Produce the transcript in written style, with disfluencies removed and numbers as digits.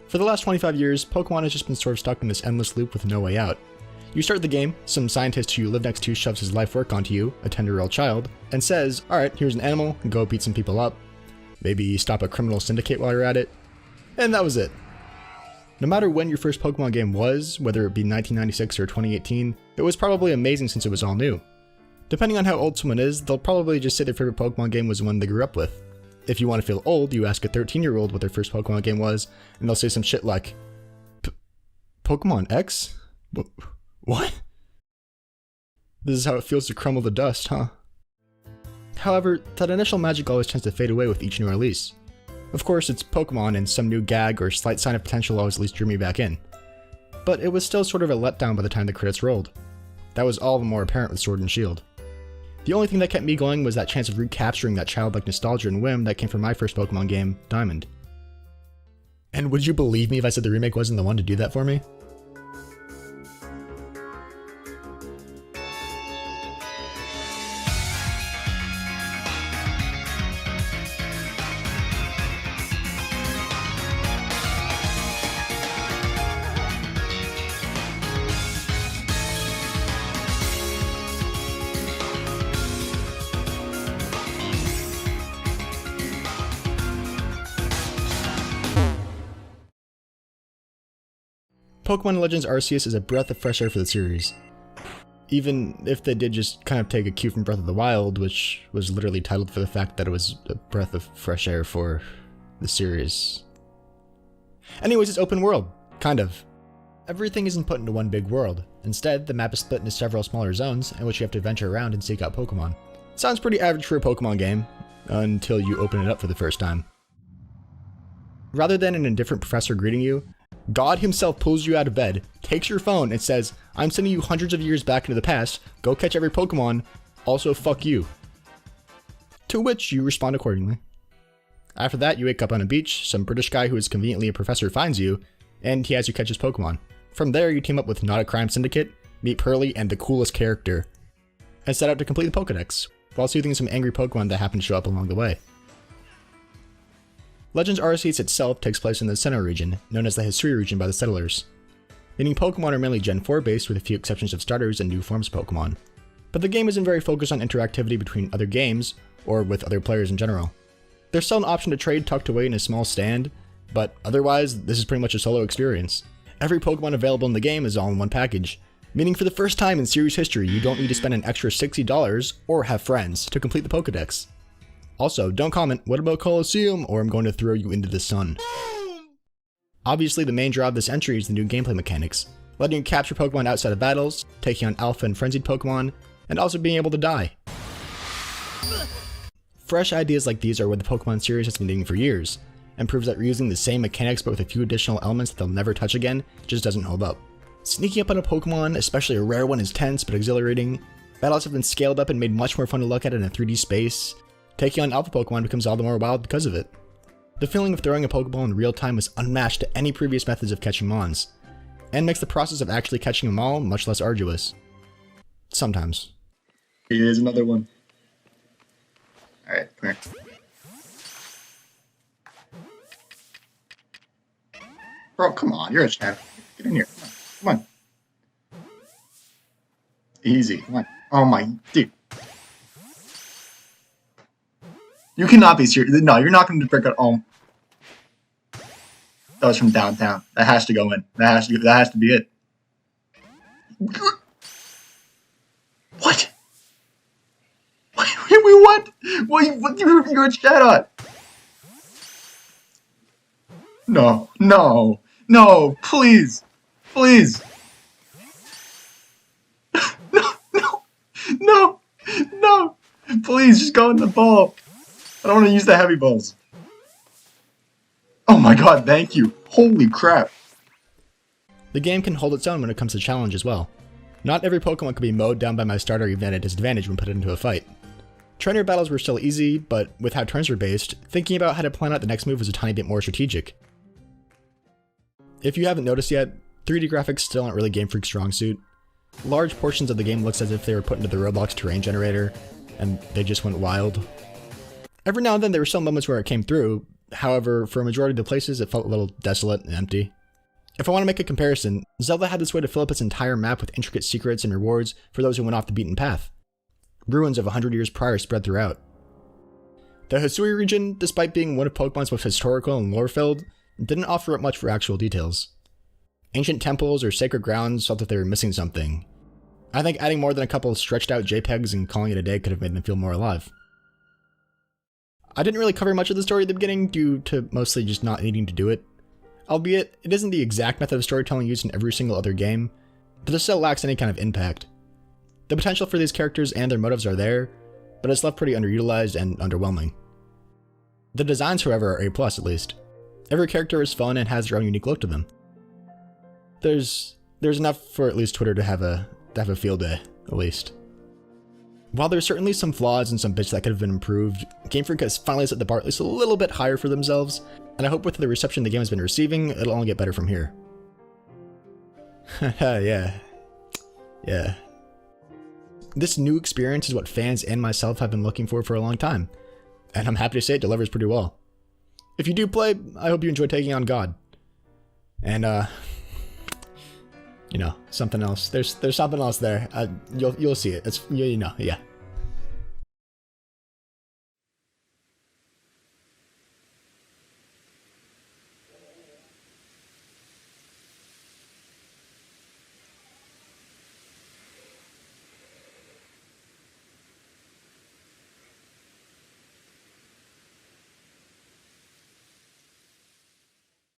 For the last 25 years, Pokemon has just been sort of stuck in this endless loop with no way out. You start the game, some scientist who you live next to shoves his life work onto you, a 10-year-old child, and says, alright, here's an animal, and go beat some people up. Maybe stop a criminal syndicate while you're at it. And that was it. No matter when your first Pokemon game was, whether it be 1996 or 2018, it was probably amazing since it was all new. Depending on how old someone is, they'll probably just say their favorite Pokemon game was the one they grew up with. If you want to feel old, you ask a 13-year-old what their first Pokemon game was, and they'll say some shit like, Pokemon X? What? This is how it feels to crumble the dust, huh? However, that initial magic always tends to fade away with each new release. Of course, it's Pokemon, and some new gag or slight sign of potential always at least drew me back in. But it was still sort of a letdown by the time the credits rolled. That was all the more apparent with Sword and Shield. The only thing that kept me going was that chance of recapturing that childlike nostalgia and whim that came from my first Pokemon game, Diamond. And would you believe me if I said the remake wasn't the one to do that for me? Pokemon Legends Arceus is a breath of fresh air for the series. Even if they did just kind of take a cue from Breath of the Wild, which was literally titled for the fact that it was a breath of fresh air for the series. Anyways, it's open world. Kind of. Everything isn't put into one big world. Instead, the map is split into several smaller zones in which you have to venture around and seek out Pokemon. Sounds pretty average for a Pokemon game, until you open it up for the first time. Rather than an indifferent professor greeting you, God himself pulls you out of bed, takes your phone, and says, I'm sending you hundreds of years back into the past, go catch every Pokemon, also fuck you. To which you respond accordingly. After that, you wake up on a beach, some British guy who is conveniently a professor finds you, and he has you catch his Pokemon. From there, you team up with Not a Crime Syndicate, meet Pearly and the coolest character, and set out to complete the Pokedex, while soothing some angry Pokemon that happen to show up along the way. Legends Arceus itself takes place in the Sinnoh region, known as the Hisui region by the settlers. Meaning Pokemon are mainly Gen 4 based with a few exceptions of starters and new forms of Pokemon. But the game isn't very focused on interactivity between other games, or with other players in general. There's still an option to trade tucked away in a small stand, but otherwise, this is pretty much a solo experience. Every Pokemon available in the game is all in one package, meaning for the first time in series history you don't need to spend an extra $60 or have friends to complete the Pokedex. Also, don't comment, what about Colosseum, or I'm going to throw you into the sun. Obviously, the main draw of this entry is the new gameplay mechanics, letting you capture Pokemon outside of battles, taking on Alpha and Frenzied Pokemon, and also being able to die. Fresh ideas like these are what the Pokemon series has been doing for years, and proves that reusing the same mechanics but with a few additional elements that they'll never touch again just doesn't hold up. Sneaking up on a Pokemon, especially a rare one, is tense but exhilarating. Battles have been scaled up and made much more fun to look at in a 3D space. Taking on Alpha Pokemon becomes all the more wild because of it. The feeling of throwing a Pokeball in real time is unmatched to any previous methods of catching Mons, and makes the process of actually catching them all much less arduous. Sometimes. Here's another one. Alright, come here. Bro, come on, you're a champ. Get in here. Come on. Easy. Come on. Oh my, dude. You cannot be serious. No, you're not going to break out. Oh, that was from downtown. That has to go in. That has to be it. What? Wait, what? What? You're a Shadot. No, please. No, please, just go in the ball. I don't want to use the heavy balls. Oh my god, thank you. Holy crap. The game can hold its own when it comes to challenge as well. Not every Pokemon can be mowed down by my starter even at a disadvantage when put into a fight. Trainer battles were still easy, but with how turns were based, thinking about how to plan out the next move was a tiny bit more strategic. If you haven't noticed yet, 3D graphics still aren't really Game Freak's strong suit. Large portions of the game looks as if they were put into the Roblox terrain generator, and they just went wild. Every now and then there were some moments where it came through, However, for a majority of the places, it felt a little desolate and empty. If I want to make a comparison, Zelda had this way to fill up its entire map with intricate secrets and rewards for those who went off the beaten path. Ruins of 100 years prior spread throughout. The Hisui region, despite being one of Pokemon's most historical and lore-filled, didn't offer up much for actual details. Ancient temples or sacred grounds felt that they were missing something. I think adding more than a couple of stretched out JPEGs and calling it a day could have made them feel more alive. I didn't really cover much of the story at the beginning due to mostly just not needing to do it. Albeit, it isn't the exact method of storytelling used in every single other game, but it still lacks any kind of impact. The potential for these characters and their motives are there, but it's left pretty underutilized and underwhelming. The designs, however, are A+, at least. Every character is fun and has their own unique look to them. There's enough for at least Twitter to have a field day, at least. While there's certainly some flaws and some bits that could have been improved, Game Freak has finally set the bar at least a little bit higher for themselves, and I hope with the reception the game has been receiving, it'll only get better from here. Yeah. This new experience is what fans and myself have been looking for a long time, and I'm happy to say it delivers pretty well. If you do play, I hope you enjoy taking on God. And, you know, something else. There's something else there. You'll see it. Yeah.